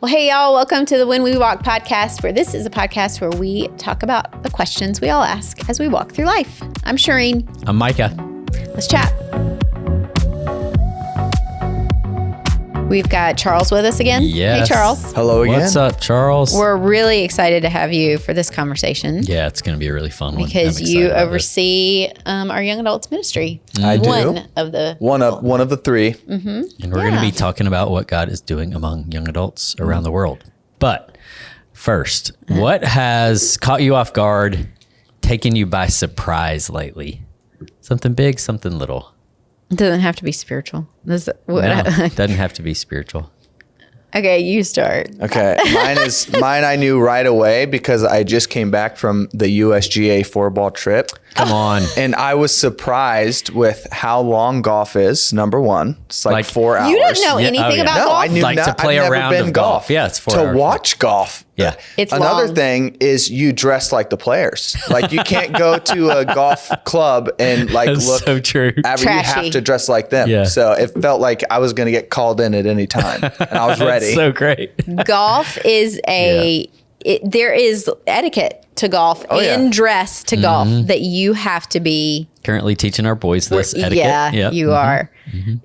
Well, hey, y'all, welcome to the When We Walk podcast, where this is a podcast where we talk about the questions we all ask as we walk through life. I'm Shireen. I'm Micah. Let's chat. We've got Charles with us again. Yes. Hey, Charles. Hello again. What's up, Charles? We're really excited to have you for this conversation. Yeah, it's going to be a really fun one. Because you oversee our young adults ministry. I do. One of the three. Mm-hmm. And we're going to be talking about what God is doing among young adults around the world. But first, what has caught you off guard, taken you by surprise lately? Something big, something little. It doesn't have to be spiritual. No, it doesn't have to be spiritual. Okay, you start. Okay, mine I knew right away because I just came back from the USGA 4-ball trip. Come on. And I was surprised with how long golf is, number one. It's like 4 hours. You don't know anything about golf? No, I knew like not. to play I've a never round been of golf. Yeah, it's 4 to hours. watch golf. Yeah. It's Another long. thing is you dress like the players. Like you can't go to a golf club and like That's look. so true. You Trashy. have to dress like them. Yeah. So it felt like I was going to get called in at any time, and I was ready. That's so great. Golf is there is etiquette to golf and dress to golf that you have to be. Currently teaching our boys this etiquette. Yeah, Yep. you are.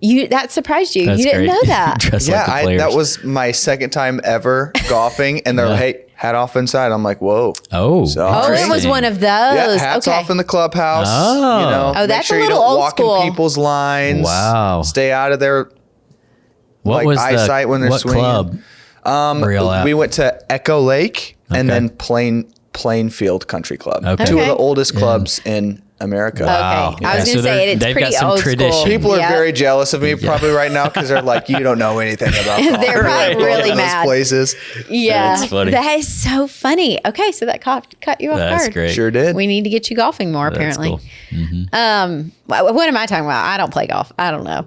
You that surprised you. That's you didn't great. know that. Dress Yeah, like the players. that was my second time ever golfing, and they're like, "Hey, hat off inside." I'm like, "Whoa!" Oh. So Oh, it was interesting. one of those. Yeah, hats okay. off in the clubhouse. Oh. You know, Oh, make that's sure a you little don't old walk school. in people's lines. Wow. Stay out of their What like was eyesight when they're what swinging. club? Were y'all at? We went to Echo Lake and Okay. then Plainfield Country Club. Okay. Two of Okay. the oldest clubs in America. Wow. Okay, I was Yeah. gonna So say it's they've pretty got some old tradition. school. People are Yeah. very jealous of me probably right now because they're like, "You don't know anything about golf." They're probably Like, really going to mad. those places. Yeah, That's funny. that is so funny. Okay, so that caught you off That's guard. great. Sure did. We need to get you golfing more. That's Apparently. cool. What am I talking about? I don't play golf. I don't know.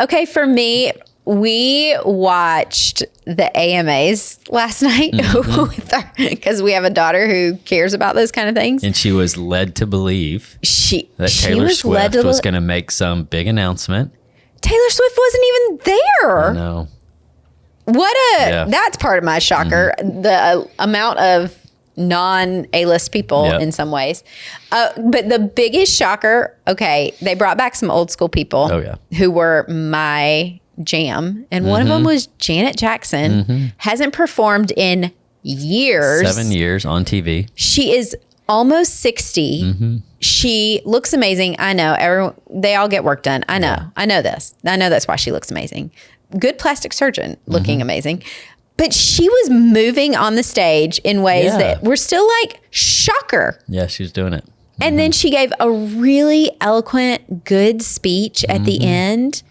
Okay, for me, we watched the AMAs last night because we have a daughter who cares about those kind of things. And she was led to believe She that she Taylor was led Swift to was going to make some big announcement. Taylor Swift wasn't even there. No. That's part of my shocker. The amount of non-A-list people Yep. in some ways. But the biggest shocker, okay, they brought back some old school people Oh, yeah. who were my jam. And one of them was Janet Jackson. Hasn't performed in years. 7 years on TV. She is almost 60. She looks amazing. I know. They all get work done. I know. Yeah. I know this. I know that's why she looks amazing. Good plastic surgeon looking amazing. But she was moving on the stage in ways Yeah. that were still like shocker. Yeah, she was doing it. And then she gave a really eloquent, good speech at the end.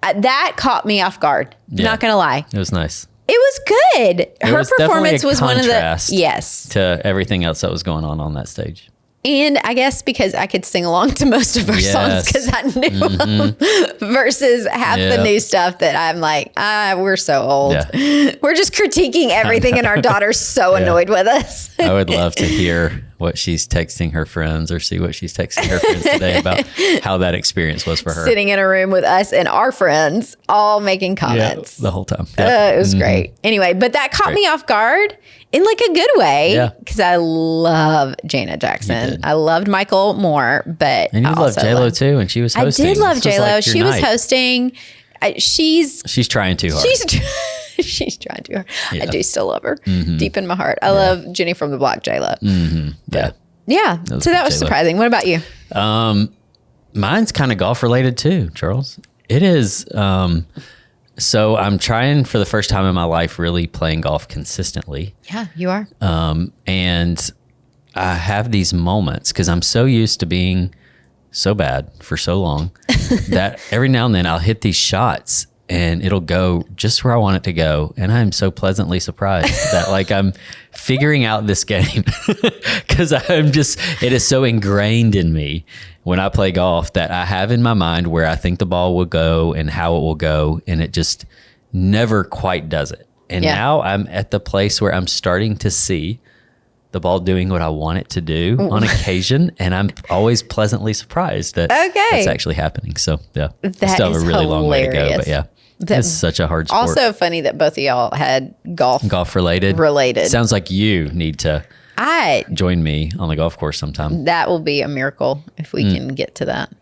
That caught me off guard. Yeah. Not going to lie. It was nice It was good. Her was definitely performance a was one of the contrast. yes. to everything else that was going on that stage. And I guess because I could sing along to most of her songs Yes. because I knew them versus half the Yeah. new stuff that I'm like, we're so old. Yeah. We're just critiquing everything and our daughter's so annoyed with us. I would love to hear what she's texting her friends or see what she's texting her friends today about how that experience was for her. Sitting in a room with us and our friends all making comments. the whole time. Yeah. It was great. Anyway, but that caught me off guard in like a good way Yeah. because I love Janet Jackson. did. I loved Michael more, but And you I love also J-Lo loved- too, and she was I hosting. did love This was J-Lo. like your She was night. hosting. She's She's trying too hard. she's trying to. Yeah. I do still love her deep in my heart. I love Jenny from the Block, J-Lo. Yeah. Yeah. was So that good was J-Lo. surprising. What about you? Mine's kind of golf related too, Charles. It is. So I'm trying for the first time in my life really playing golf consistently. Yeah, you are. And I have these moments because I'm so used to being so bad for so long that every now and then I'll hit these shots and it'll go just where I want it to go. And I'm so pleasantly surprised that like I'm figuring out this game because it is so ingrained in me when I play golf that I have in my mind where I think the ball will go and how it will go. And it just never quite does it. And Yeah. now I'm at the place where I'm starting to see the ball doing what I want it to do on occasion. And I'm always pleasantly surprised that Okay. it's actually happening. So yeah, That still have is a really long way to go, hilarious. but yeah. It's such a hard sport. Also funny that both of y'all had golf related. Sounds like you need to join me on the golf course sometime. That will be a miracle if we can get to that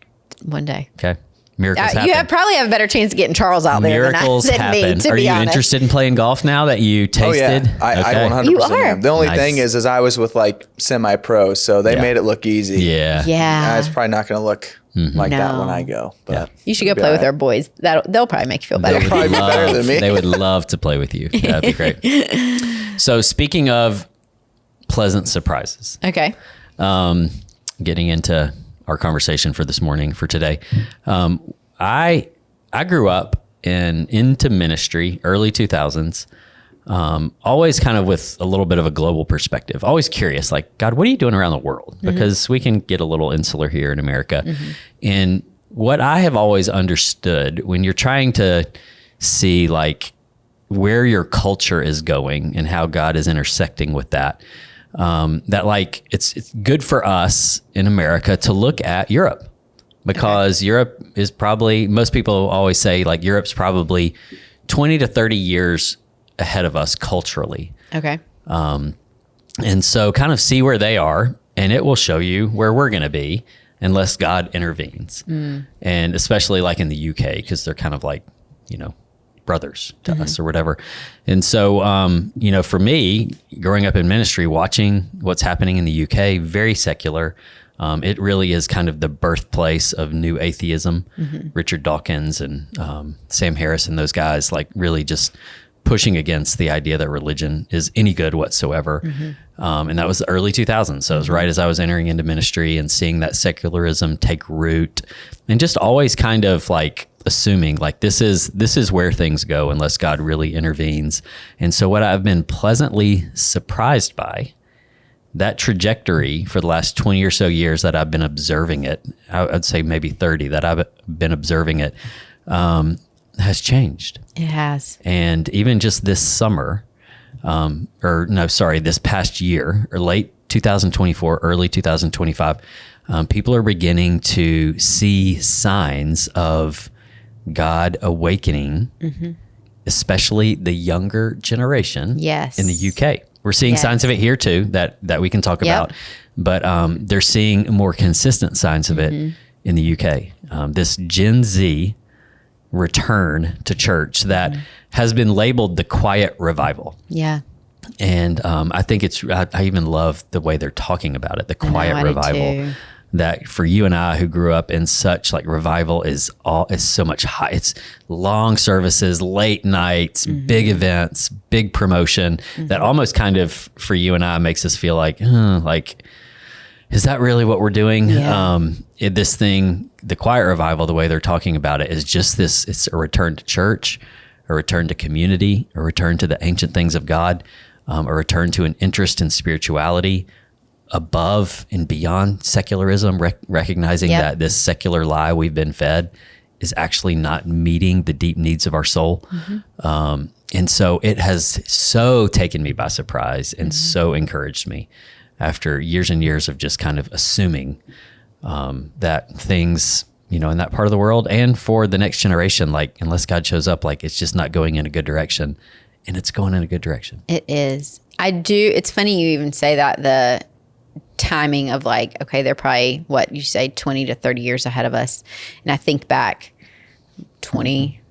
one day. Okay. Miracles happen. You probably have a better chance of getting Charles out there Miracles than happen. me, to Are be you honest. interested in playing golf now that you tasted? Oh, yeah. I 100% You are. am. The only Nice. thing is I was with like semi-pro, so they made it look easy. Yeah. Yeah. It's probably not going to look like that when I go. But You should go play with our boys. They'll probably make you feel better. They would probably be better than me. They would love to play with you. That'd be great. So speaking of pleasant surprises, Okay. getting into our conversation for this morning, for today, I grew up into ministry, early 2000s, always kind of with a little bit of a global perspective, always curious, like, God, what are you doing around the world? Because we can get a little insular here in America. And what I have always understood when you're trying to see like where your culture is going and how God is intersecting with that, that like it's good for us in America to look at Europe. Because Europe is probably, most people always say like Europe's probably 20 to 30 years ahead of us culturally. Okay. And so kind of see where they are, and it will show you where we're going to be unless God intervenes. And especially like in the UK, because they're kind of like, brothers to us or whatever. And so, for me, growing up in ministry, watching what's happening in the UK, very secular. It really is kind of the birthplace of new atheism. Richard Dawkins and Sam Harris and those guys, like really just pushing against the idea that religion is any good whatsoever. And that was the early 2000s. So it was right as I was entering into ministry and seeing that secularism take root, and just always kind of like assuming like this is where things go unless God really intervenes. And so what I've been pleasantly surprised by, that trajectory for the last 20 or so years that I've been observing it, I'd say maybe 30 that I've been observing it, has changed. It has. And even just this summer, this past year, or late 2024, early 2025, people are beginning to see signs of God awakening, especially the younger generation in the UK. We're seeing signs of it here too that we can talk about, but they're seeing more consistent signs of it in the UK. This Gen Z return to church that has been labeled the quiet revival. Yeah. And I think I even love the way they're talking about it, the quiet revival. That for you and I who grew up in such like revival is so much high. It's long services, late nights, big events, big promotion that almost kind of for you and I makes us feel like, is that really what we're doing? Yeah. This thing, the quiet revival, the way they're talking about it is just this, it's a return to church, a return to community, a return to the ancient things of God, a return to an interest in spirituality, above and beyond secularism, recognizing that this secular lie we've been fed is actually not meeting the deep needs of our soul. And so it has so taken me by surprise and so encouraged me after years and years of just kind of assuming that things, in that part of the world and for the next generation, like unless God shows up, like it's just not going in a good direction, and it's going in a good direction. It is. It's funny you even say that, the timing of like, okay, they're probably what you say 20 to 30 years ahead of us. And I think back 20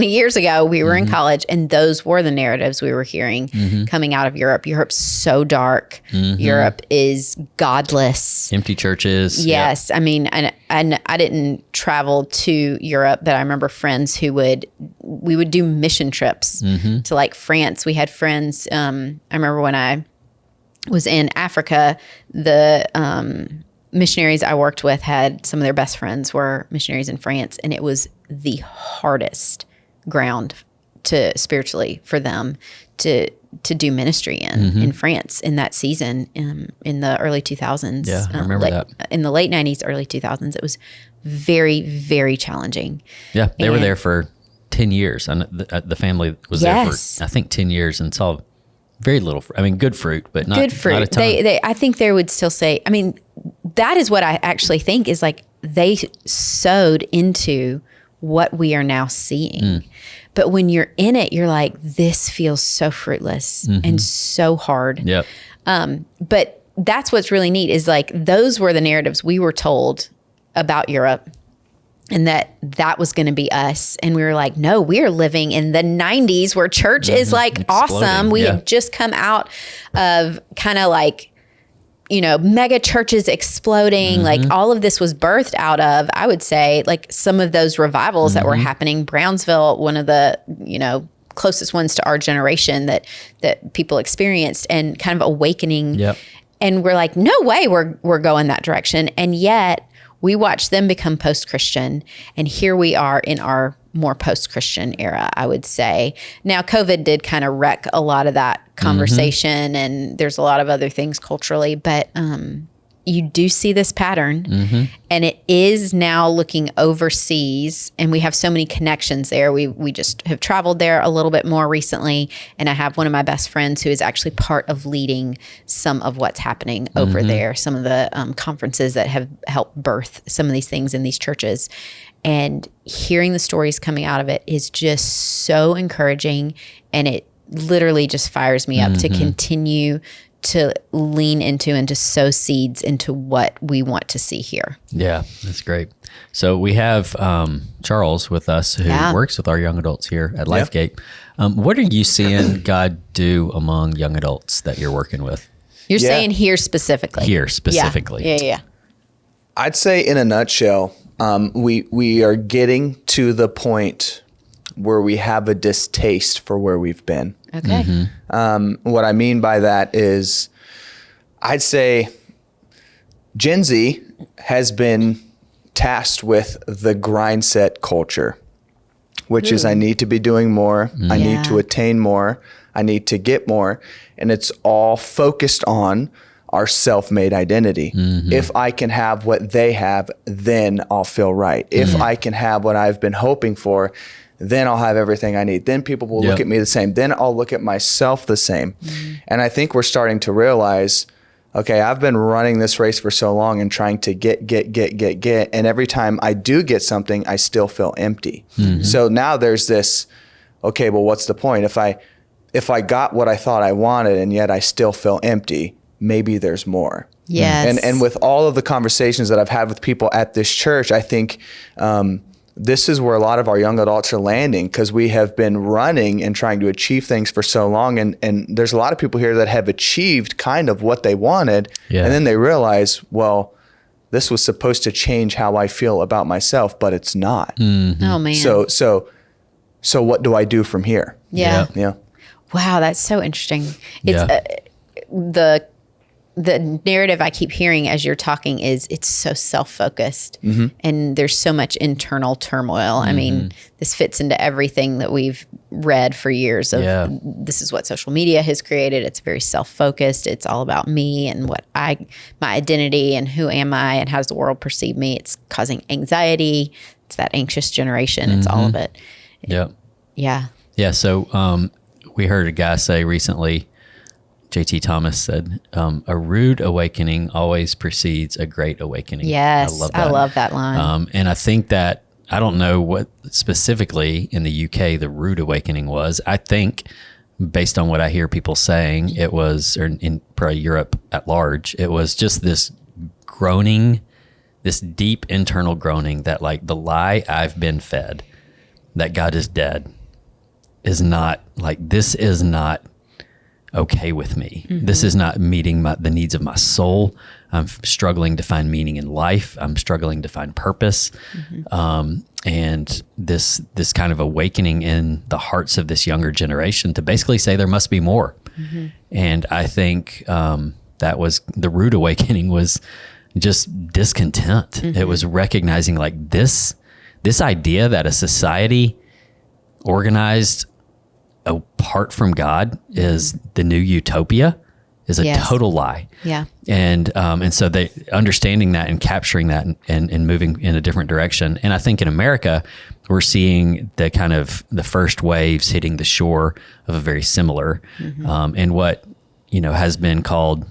years ago, we were in college, and those were the narratives we were hearing coming out of Europe. Europe's so dark. Europe is godless. Empty churches. Yes. Yep. I mean, and I didn't travel to Europe, but I remember friends we would do mission trips to like France. We had friends. I remember when I was in Africa, the missionaries I worked with had some of their best friends were missionaries in France, and it was the hardest ground to spiritually for them to do ministry in France in that season in the early 2000s. Yeah, I remember that. In the late 90s, early 2000s, it was very, very challenging. Yeah, they were there for 10 years. And the family was there for, I think, 10 years and saw very little. Good fruit, but not good fruit. Not a ton. I think they would still say. That is what I actually think is like they sowed into what we are now seeing. But when you're in it, you're like, this feels so fruitless and so hard. Yep. But that's what's really neat is like, those were the narratives we were told about Europe, and that was going to be us. And we were like, no, we're living in the 90s where church is like awesome. We had just come out of kind of like, mega churches exploding. Like all of this was birthed out of, I would say, like some of those revivals that were happening. Brownsville, one of the, closest ones to our generation that people experienced, and kind of awakening. Yep. And we're like, no way we're going that direction. And yet we watched them become post-Christian. And here we are in our more post-Christian era, I would say. Now, COVID did kind of wreck a lot of that conversation, and there's a lot of other things culturally, but you do see this pattern, and it is now looking overseas, and we have so many connections there. We just have traveled there a little bit more recently, and I have one of my best friends who is actually part of leading some of what's happening over there, some of the conferences that have helped birth some of these things in these churches. And hearing the stories coming out of it is just so encouraging, and it literally just fires me up to continue to lean into and to sow seeds into what we want to see here. Yeah, that's great. So we have Charles with us who works with our young adults here at Lifegate. What are you seeing God do among young adults that you're working with? You're saying here specifically. Here specifically. Yeah. I'd say in a nutshell, we are getting to the point where we have a distaste for where we've been. Okay. What I mean by that is, I'd say Gen Z has been tasked with the grind set culture, which is I need to be doing more. I need to attain more. I need to get more. And it's all focused on our self-made identity. If I can have what they have, then I'll feel right. If I can have what I've been hoping for, then I'll have everything I need. Then people will look at me the same. Then I'll look at myself the same. And I think we're starting to realize, okay, I've been running this race for so long and trying to get. And every time I do get something, I still feel empty. So now there's this, okay, well, what's the point? If I got what I thought I wanted and yet I still feel empty, maybe there's more. Yes. And with all of the conversations that I've had with people at this church, I think this is where a lot of our young adults are landing, because we have been running and trying to achieve things for so long. And there's a lot of people here that have achieved kind of what they wanted. And then they realize, well, this was supposed to change how I feel about myself, but it's not. Oh, man. So what do I do from here? Yeah. Wow, that's so interesting. It's the narrative I keep hearing as you're talking is it's so self-focused, and there's so much internal turmoil. I mean, this fits into everything that we've read for years of this is what social media has created. It's very self-focused. It's all about me and my identity and who am I and how does the world perceive me. It's causing anxiety. It's that anxious generation. It's all of it. Yeah. So we heard a guy say recently, J.T. Thomas said, a rude awakening always precedes a great awakening. Yes, I love that line. And I think that, I don't know what specifically in the UK the rude awakening was. I think, based on what I hear people saying, it was, or in probably Europe at large, it was just this groaning, this deep internal groaning that, like, the lie I've been fed, that God is dead, is not, like, this is not okay with me. This is not meeting the needs of my soul. I'm struggling to find meaning in life. I'm struggling to find purpose. And this kind of awakening in the hearts of this younger generation to basically say there must be more. And I think that was the rude awakening, was just discontent. It was recognizing, like, this idea that a society organized apart from God is the new utopia is a total lie. Yeah. And so they understanding that and capturing that and moving in a different direction. And I think in America, we're seeing the kind of the first waves hitting the shore of a very similar, and what, has been called,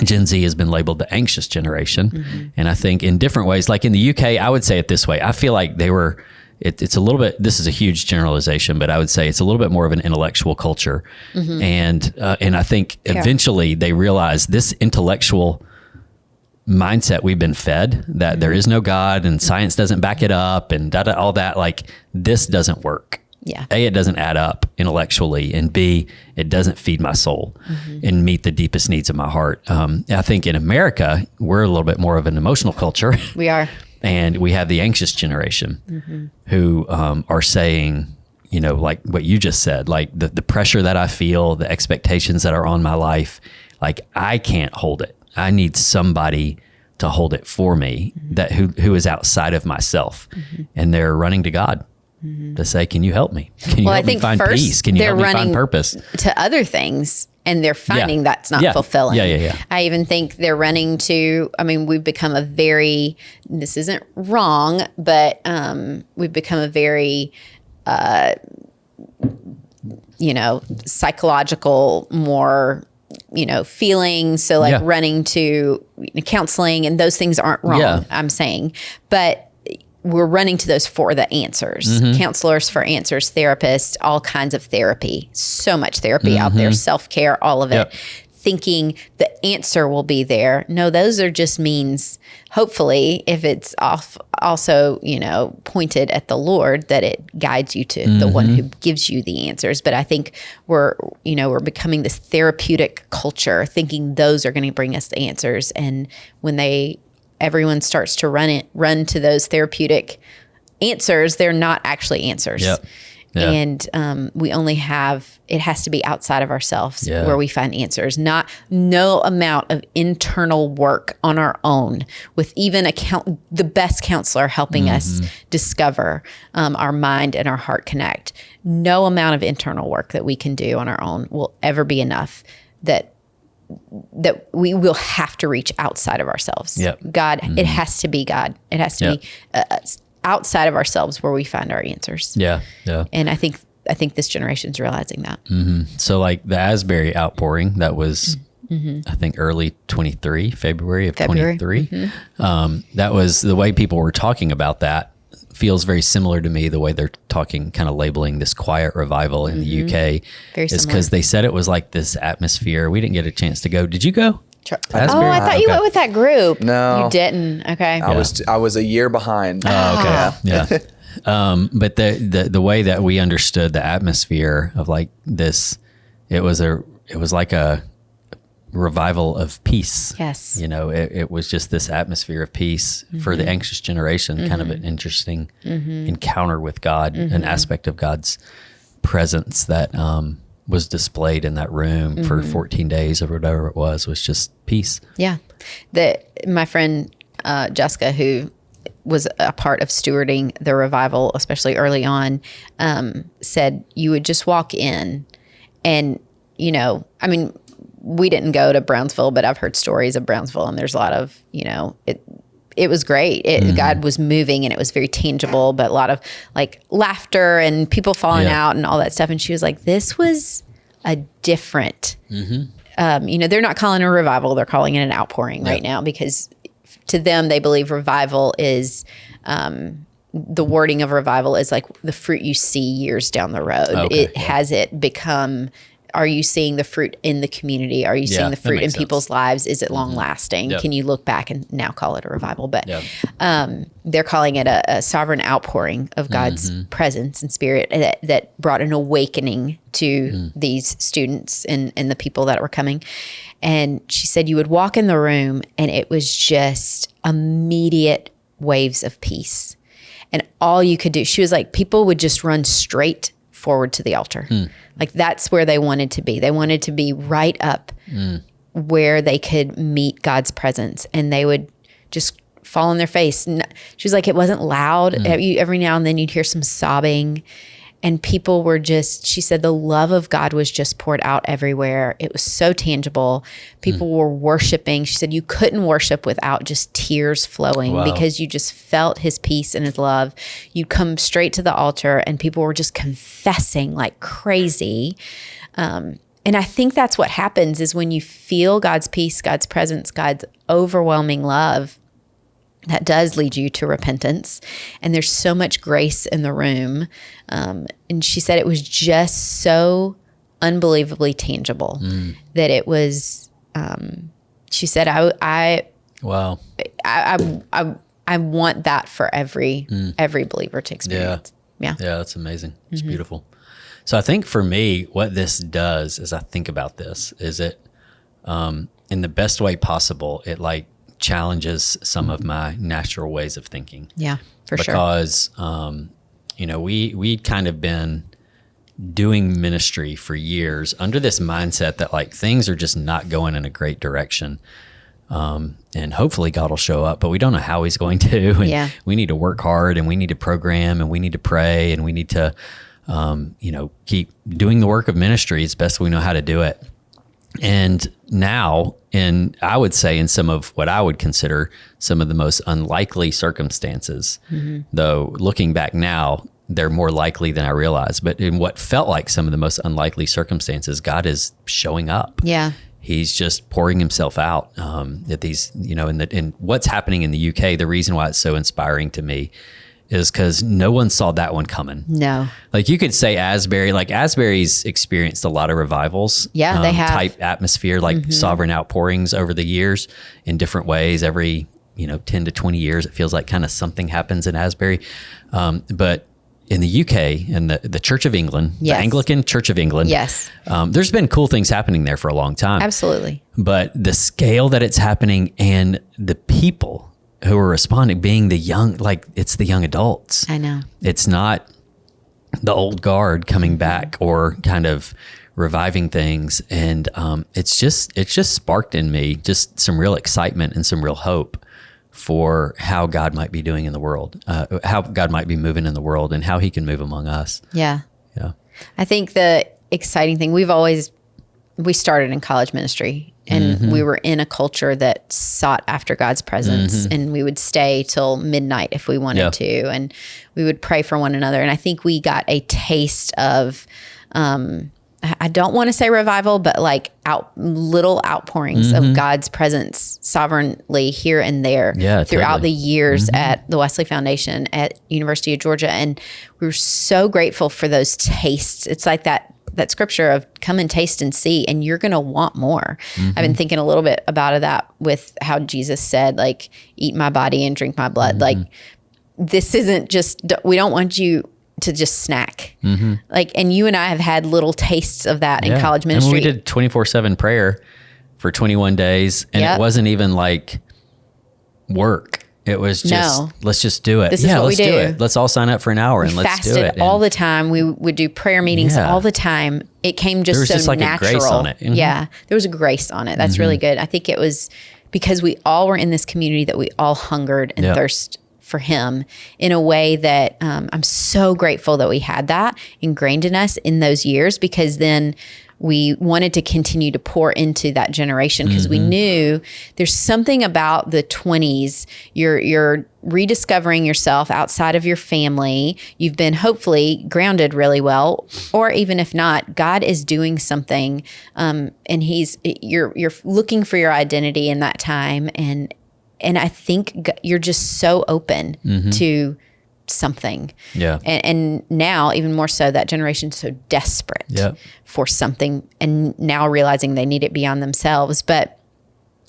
Gen Z has been labeled the anxious generation. And I think in different ways, like in the UK, I would say it this way. I feel like they were it's a little bit, this is a huge generalization, but I would say it's a little bit more of an intellectual culture. And I think eventually they realize this intellectual mindset we've been fed, that there is no God and science doesn't back it up and all that, like this doesn't work. Yeah. A, it doesn't add up intellectually, and B, it doesn't feed my soul and meet the deepest needs of my heart. I think in America, we're a little bit more of an emotional culture. We are. And we have the anxious generation who are saying, you know, like what you just said, like the pressure that I feel, the expectations that are on my life, like I can't hold it. I need somebody to hold it for me, that who is outside of myself. And they're running to God to say, can you help me? Can you help me find peace? Can you help me find purpose? To other things, and they're finding that's not fulfilling. Yeah. I even think they're running to, I mean, we've become a very, this isn't wrong, but we've become a very, psychological, more, feeling. So like running to counseling, and those things aren't wrong, I'm saying, but we're running to those for the answers. Counselors for answers, therapists, all kinds of therapy, so much therapy out there, self-care, all of it, thinking the answer will be there. No, those are just means, hopefully, if it's also, pointed at the Lord, that it guides you to the one who gives you the answers. But I think we're becoming this therapeutic culture, thinking those are going to bring us the answers. And when everyone starts to run to those therapeutic answers, they're not actually answers. And we only it has to be outside of ourselves where we find answers. No amount of internal work on our own, with even the best counselor helping us discover our mind and our heart connect. No amount of internal work that we can do on our own will ever be enough, that we will have to reach outside of ourselves. God, it has to be God. It has to be outside of ourselves where we find our answers. And I think this generation's realizing that. So like the Asbury outpouring, that was, I think early February of 23. That was the way people were talking about that. Feels very similar to me, the way they're talking, kind of labeling this quiet revival in the UK. Is because they said it was like this atmosphere. We didn't get a chance to go. Did you go? Asbury? Oh, I thought you went with that group. No. You didn't. Okay. I was a year behind. Oh, okay. But the way that we understood the atmosphere of like this, it was like a revival of peace. Yes. It was just this atmosphere of peace for the anxious generation, kind of an interesting encounter with God, an aspect of God's presence that was displayed in that room for 14 days or whatever it was just peace. Yeah. My friend Jessica, who was a part of stewarding the revival, especially early on, said you would just walk in and, we didn't go to Brownsville, but I've heard stories of Brownsville, and there's a lot of, it was great. God was moving, and it was very tangible, but a lot of like laughter and people falling out and all that stuff. And she was like, this was a different, they're not calling it a revival. They're calling it an outpouring right now, because to them, they believe revival is, the wording of revival is like the fruit you see years down the road. Has it become, are you seeing the fruit in the community? Are you seeing the fruit in people's lives? Is it long lasting? Can you look back and now call it a revival? But they're calling it a sovereign outpouring of God's presence and spirit that brought an awakening to these students and the people that were coming. And she said you would walk in the room and it was just immediate waves of peace. And all you could do, she was like, people would just run straight forward to the altar. Like that's where they wanted to be. They wanted to be right up where they could meet God's presence, and they would just fall on their face. She was like, it wasn't loud. Every now and then you'd hear some sobbing, and people were just, she said the love of God was just poured out everywhere. It was so tangible. People were worshiping. She said you couldn't worship without just tears flowing because you just felt his peace and his love. You'd come straight to the altar and people were just confessing like crazy. And I think that's what happens is when you feel God's peace, God's presence, God's overwhelming love, that does lead you to repentance. And there's so much grace in the room. And she said it was just so unbelievably tangible that it was, she said, Wow. I want that for every believer to experience. Yeah. Yeah, that's amazing. It's beautiful. So I think for me, what this does as I think about this is it, in the best way possible, it like challenges some of my natural ways of thinking. Yeah, for sure. Because, we'd kind of been doing ministry for years under this mindset that like things are just not going in a great direction. And hopefully God will show up, but we don't know how he's going to. And we need to work hard, and we need to program, and we need to pray, and we need to, keep doing the work of ministry as best we know how to do it. And now, I would say in some of what I would consider some of the most unlikely circumstances, though looking back now, they're more likely than I realized. But in what felt like some of the most unlikely circumstances, God is showing up. Yeah. He's just pouring himself out at these, in what's happening in the UK. The reason why it's so inspiring to me is because no one saw that one coming. No. Like you could say Asbury, like Asbury's experienced a lot of revivals. Yeah, they have. Type atmosphere, like sovereign outpourings over the years in different ways. Every, 10 to 20 years, it feels like kind of something happens in Asbury. But in the UK and the Church of England, the Anglican Church of England, there's been cool things happening there for a long time. Absolutely. But the scale that it's happening and the people who are responding being the young, like it's the young adults. I know. It's not the old guard coming back or kind of reviving things. And it's just sparked in me just some real excitement and some real hope for how God might be doing in the world, how God might be moving in the world, and how he can move among us. Yeah. Yeah. I think the exciting thing, we started in college ministry, and we were in a culture that sought after God's presence, and we would stay till midnight if we wanted to, and we would pray for one another. And I think we got a taste of, I don't want to say revival, but like little outpourings of God's presence sovereignly here and there throughout the years at the Wesley Foundation at University of Georgia. And we were so grateful for those tastes. It's like that scripture of come and taste and see, and you're going to want more. I've been thinking a little bit about that with how Jesus said, like, eat my body and drink my blood. Like, this isn't just, we don't want you to just snack. Like, and you and I have had little tastes of that in college ministry. And we did 24/7 prayer for 21 days, and it wasn't even like work. It was just, let's just do it. This is what let's we do. it. Let's all sign up for an hour and let's do it. Fasted all the time. We would do prayer meetings all the time. It came just so like natural. A grace on it. Yeah, there was a grace on it. That's really good. I think it was because we all were in this community that we all hungered and thirst for him in a way that I'm so grateful that we had that ingrained in us in those years, because then we wanted to continue to pour into that generation, because we knew there's something about the 20s. You're rediscovering yourself outside of your family. You've been hopefully grounded really well, or even if not, God is doing something, and you're looking for your identity in that time, and I think you're just so open to something. Yeah. And now even more so, that generation's so desperate for something, and now realizing they need it beyond themselves. But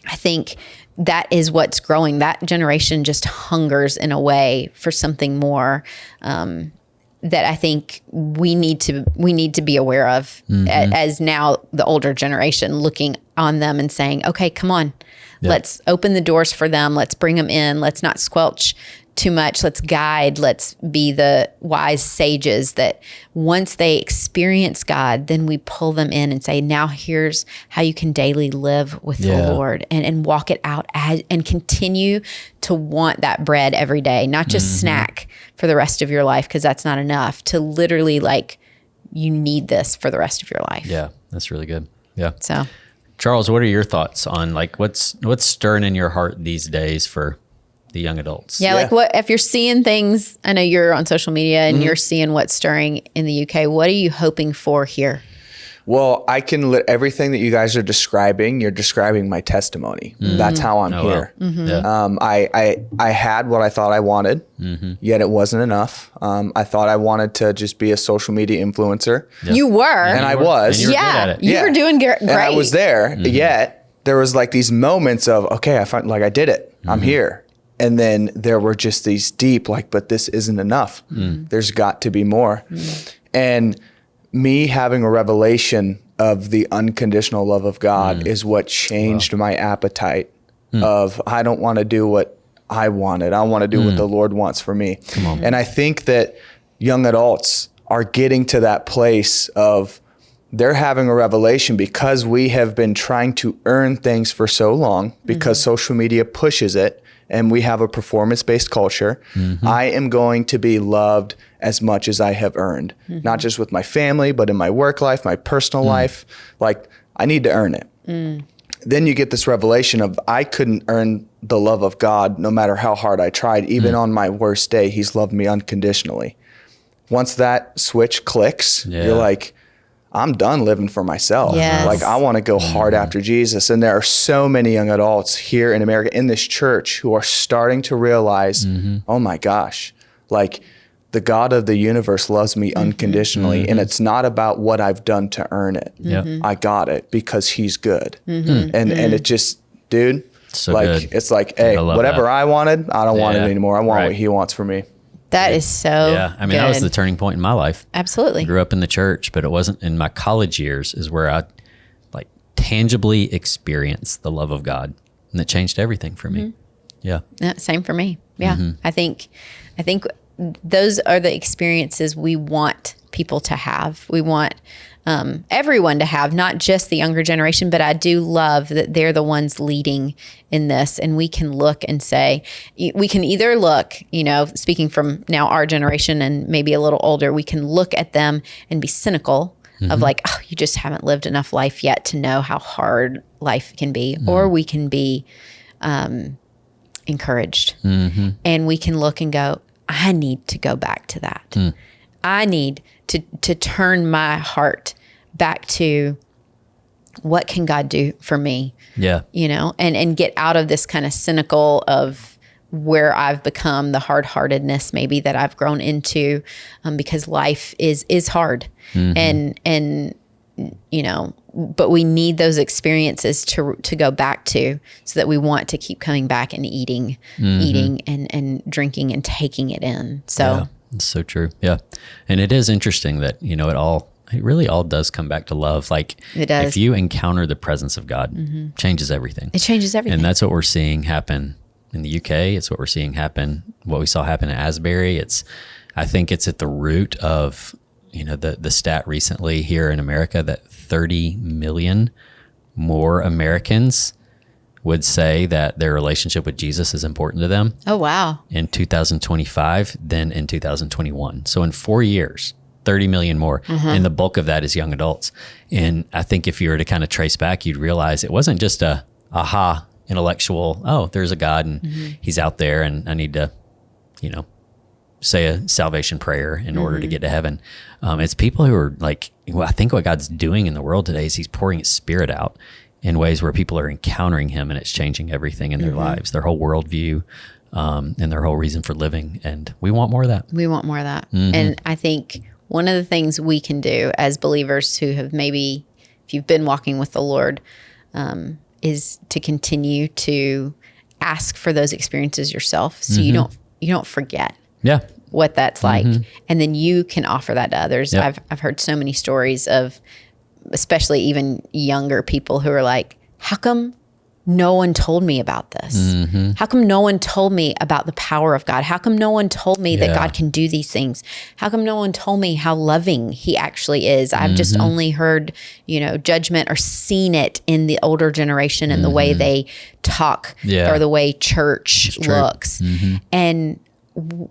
I think that is what's growing. That generation just hungers in a way for something more, that I think we need to be aware of as now the older generation looking on them and saying, okay, come on, let's open the doors for them. Let's bring them in. Let's not squelch too much. Let's guide. Let's be the wise sages that once they experience God, then we pull them in and say, now here's how you can daily live with the Lord, and walk it out and continue to want that bread every day, not just snack for the rest of your life, because that's not enough, to literally like, you need this for the rest of your life. Yeah, that's really good. Yeah. So, Charles, what are your thoughts on like what's stirring in your heart these days for the young adults? Yeah, like what if you're seeing things? I know you're on social media and you're seeing what's stirring in the UK. What are you hoping for here? Well, I can everything that you guys are describing. You're describing my testimony. That's how I'm here. Wow. Yeah. I had what I thought I wanted, yet it wasn't enough. I thought I wanted to just be a social media influencer, You were. and I was. And you were good at it. You were doing great. And I was there. Yet there was like these moments of, okay, I find like I did it. I'm here. And then there were just these deep, like, but this isn't enough. There's got to be more. And me having a revelation of the unconditional love of God is what changed my appetite of, I don't want to do what I wanted. I want to do what the Lord wants for me. Come on. And I think that young adults are getting to that place of they're having a revelation because we have been trying to earn things for so long because social media pushes it. And we have a performance-based culture. I am going to be loved as much as I have earned, not just with my family, but in my work life, my personal life. Like, I need to earn it. Then you get this revelation of I couldn't earn the love of God no matter how hard I tried. Even on my worst day, he's loved me unconditionally. Once that switch clicks, you're like, I'm done living for myself. Yes. Like, I want to go hard after Jesus. And there are so many young adults here in America, in this church, who are starting to realize, oh my gosh, like the God of the universe loves me unconditionally. And it's not about what I've done to earn it. I got it because he's good. And it just, dude, So like, good. it's like, hey, I love whatever that. I wanted, I don't want it anymore. I want what he wants for me. That is so Yeah. I mean, that was the turning point in my life. Absolutely. I grew up in the church, but it wasn't in my college years is where I like tangibly experienced the love of God, and it changed everything for me. Yeah. Yeah, same for me. Yeah. I think those are the experiences we want people to have. We want everyone to have, not just the younger generation, but I do love that they're the ones leading in this. And we can look and say, we can either look, speaking from now our generation and maybe a little older, we can look at them and be cynical of like, oh, you just haven't lived enough life yet to know how hard life can be. Or we can be encouraged and we can look and go, I need to go back to that. I need to turn my heart back to what can God do for me? Yeah. And get out of this kind of cynical of where I've become, the hard-heartedness maybe that I've grown into, because life is hard. But we need those experiences to go back to so that we want to keep coming back and eating and drinking and taking it in. So Yeah, it's so true. Yeah. And it is interesting that, it really all does come back to love. Like, It does. if you encounter the presence of God, changes everything. it changes everything. And that's what we're seeing happen in the UK. It's what we're seeing happen, what we saw happen at Asbury. I think it's at the root of, the stat recently here in America that 30 million more Americans would say that their relationship with Jesus is important to them Oh, wow. in 2025 than in 2021. So in 4 years, 30 million more. And the bulk of that is young adults. And I think if you were to kind of trace back, you'd realize it wasn't just a aha intellectual, oh, there's a God and he's out there and I need to, say a salvation prayer in order to get to heaven. It's people who are like, well, I think what God's doing in the world today is he's pouring his spirit out in ways where people are encountering him and it's changing everything in their lives, their whole worldview, and their whole reason for living. And we want more of that. We want more of that. And I think one of the things we can do as believers who have maybe, if you've been walking with the Lord, is to continue to ask for those experiences yourself, so you don't forget Yeah. what that's like, and then you can offer that to others. Yep. I've heard so many stories of, especially even younger people who are like, how come no one told me about this? How come no one told me about the power of God? How come no one told me that God can do these things? How come no one told me how loving he actually is? I've just only heard, judgment or seen it in the older generation and the way they talk or the way church looks. And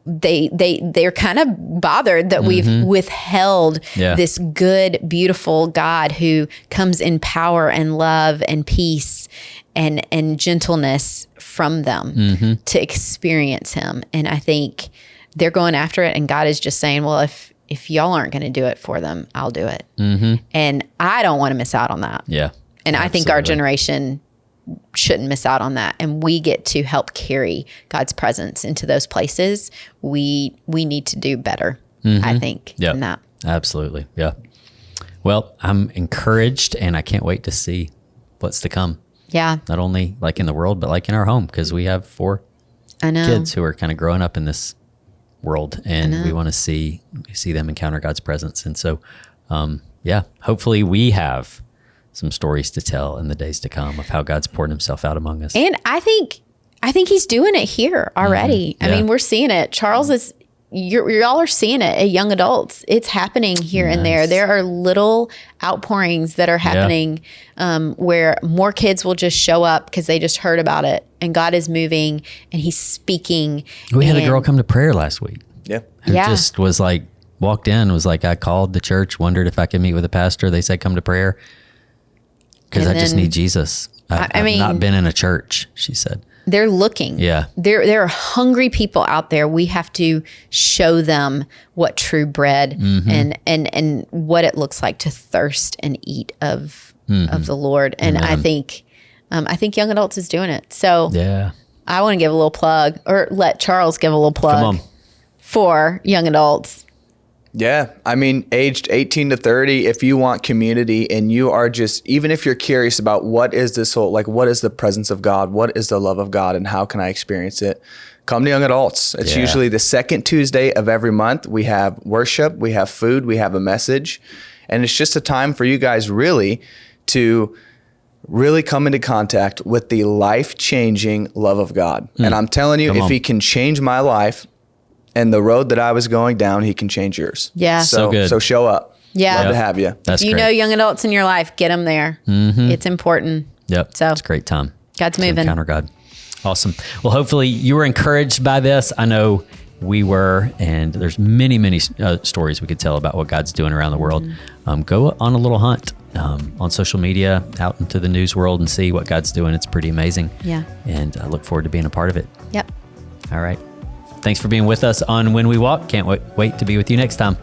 they're kind of bothered that we've withheld this good, beautiful God who comes in power and love and peace and gentleness from them to experience him. And I think they're going after it, and God is just saying, well, if y'all aren't going to do it for them, I'll do it. And I don't want to miss out on that. Yeah. And I think our generation shouldn't miss out on that. And we get to help carry God's presence into those places. We need to do better, I think, in that. Absolutely. Yeah. Well, I'm encouraged and I can't wait to see what's to come. Yeah. Not only like in the world, but like in our home, because we have 4 kids who are kind of growing up in this world, and we want to see them encounter God's presence. And so, hopefully we have some stories to tell in the days to come of how God's poured himself out among us. And I think he's doing it here already. I mean, we're seeing it. Charles is, y'all are seeing it at young adults. It's happening here and there. There are little outpourings that are happening where more kids will just show up because they just heard about it, and God is moving and he's speaking. We had a girl come to prayer last week. Yeah. Who just was like, walked in, was like, I called the church, wondered if I could meet with a pastor. They said, come to prayer because I just need Jesus. I've not been in a church, she said. They're looking. Yeah. There are hungry people out there. We have to show them what true bread and what it looks like to thirst and eat of the Lord. And I think young adults is doing it. So I want to give a little plug, or let Charles give a little plug for young adults. Yeah. I mean, aged 18 to 30, if you want community and you are just, even if you're curious about what is this whole, like, what is the presence of God? What is the love of God and how can I experience it? Come to young adults. It's usually the second Tuesday of every month. We have worship, we have food, we have a message. And it's just a time for you guys really to really come into contact with the life-changing love of God. And I'm telling you, if he can change my life, and the road that I was going down, he can change yours. Yeah. So good. So show up. Yeah. Love to have you. That's you great. know young adults in your life, get them there. It's important. Yep. So it's a great time. God's to moving. Encounter God. Awesome. Well, hopefully you were encouraged by this. I know we were, and there's many stories we could tell about what God's doing around the world. Go on a little hunt on social media, out into the news world, and see what God's doing. It's pretty amazing. Yeah. And I look forward to being a part of it. Yep. All right. Thanks for being with us on When We Walk. Can't wait to be with you next time.